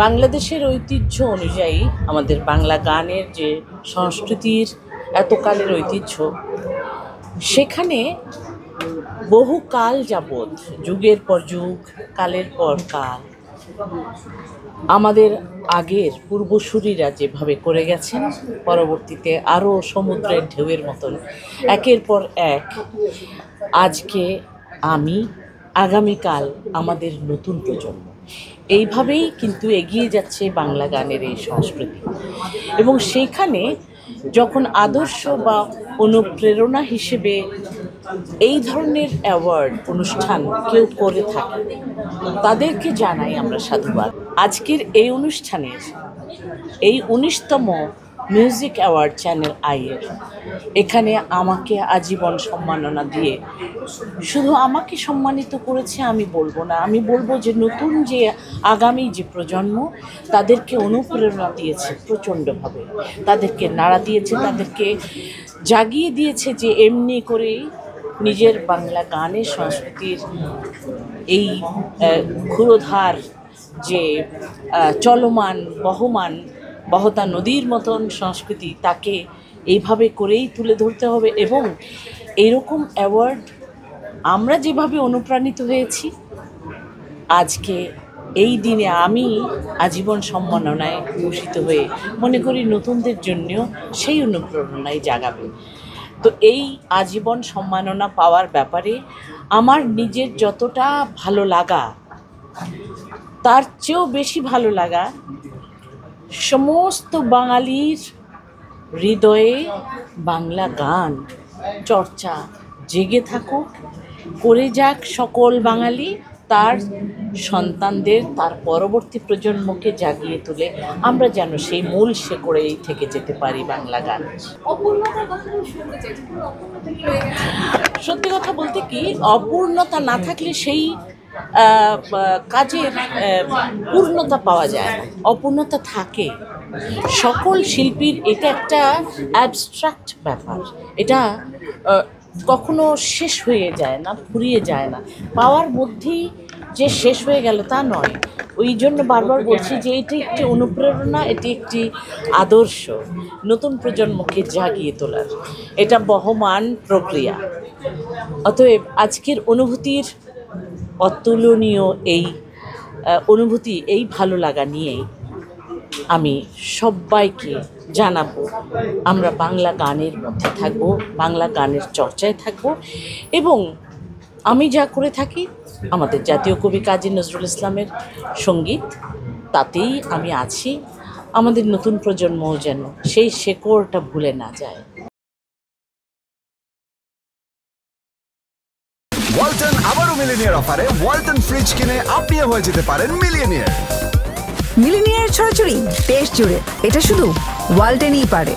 বাংলাদেশের ঐতিহ্য অনুযায়ী আমাদের বাংলা গানের যে সংস্কৃতির এতকালের ঐতিহ্য, সেখানে বহুকাল যাবৎ, যুগের পর যুগ, কালের পর কাল, আমাদের আগের পূর্বসূরীরা যেভাবে করে গেছেন, পরবর্তীতে আরও সমুদ্রের ঢেউয়ের মতন একের পর এক আজকে আমি, আগামীকাল আমাদের নতুন প্রজন্ম, এইভাবেই কিন্তু এগিয়ে যাচ্ছে বাংলা গানের এই সংস্কৃতি। এবং সেইখানে যখন আদর্শ বা অনুপ্রেরণা হিসেবে এই ধরনের অ্যাওয়ার্ড অনুষ্ঠান কেউ করে থাকে, তাদেরকে জানাই আমরা সাধুবাদ। আজকের এই অনুষ্ঠানের এই 19তম মিউজিক অ্যাওয়ার্ড চ্যানেল আইয়ের এখানে আমাকে আজীবন সম্মাননা দিয়ে শুধু আমাকে সম্মানিত করেছে আমি বলবো না, আমি বলবো যে নতুন যে আগামী যে প্রজন্ম, তাদেরকে অনুপ্রেরণা দিয়েছে প্রচণ্ডভাবে, তাদেরকে নাড়া দিয়েছে, তাদেরকে জাগিয়ে দিয়েছে যে এমনি করেই নিজের বাংলা গানের সংস্কৃতির এই ক্ষুরধার যে চলমান বহমান বহতা নদীর মতন সংস্কৃতি, তাকে এইভাবে করেই তুলে ধরতে হবে। এবং এইরকম অ্যাওয়ার্ড আমরা যেভাবে অনুপ্রাণিত হয়েছি, আজকে এই দিনে আমি আজীবন সম্মাননায় ভূষিত হয়ে মনে করি নতুনদের জন্যও সেই অনুপ্রেরণায় জাগাবে। তো এই আজীবন সম্মাননা পাওয়ার ব্যাপারে আমার নিজের যতটা ভালো লাগা, তার চেয়েও বেশি ভালো লাগা সমস্ত বাঙালির হৃদয়ে বাংলা গান চর্চা জেগে থাকুক, করে যাক সকল বাঙালি, তার সন্তানদের, তার পরবর্তী প্রজন্মকে জাগিয়ে তুলে আমরা যেন সেই মূল শেকড়েই থেকে যেতে পারি বাংলা গান। সত্যি কথা বলতে কি, অপূর্ণতা না থাকলে সেই কাজের পূর্ণতা পাওয়া যায় না, অপূর্ণতা থাকে। সকল শিল্পীর এটা একটা অ্যাবস্ট্রাক্ট ব্যাপার, এটা কখনো শেষ হয়ে যায় না, ফুরিয়ে যায় না, পাওয়ার মধ্যেই যে শেষ হয়ে গেল তা নয়। ওই জন্য বারবার বলছি যে এটি একটি অনুপ্রেরণা, এটি একটি আদর্শ নতুন প্রজন্মকে জাগিয়ে তোলার, এটা বহমান প্রক্রিয়া। অতএব আজকের অনুভূতির অতুলনীয় এই অনুভূতি, এই ভালো লাগা নিয়েই আমি সবাইকে জানাবো আমরা বাংলা গানের মধ্যে থাকব, বাংলা গানের চর্চায় থাকব। এবং আমি যা করে থাকি আমাদের জাতীয় কবি কাজী নজরুল ইসলামের সঙ্গীত, তাতেই আমি আছি। আমাদের নতুন প্রজন্মও যেন সেই শেকড়টা ভুলে না যায়। ওয়ালটন আবারও মিলিনিয়ার অফারে ওয়ালটন ফ্রিজ কিনে আপনিও হয়ে যেতে পারেন মিলিয়নিয়ার। মিলিনিয়ার ছড়াছড়ি দেশ জুড়ে, এটা শুধু ওয়ালটনই পারে।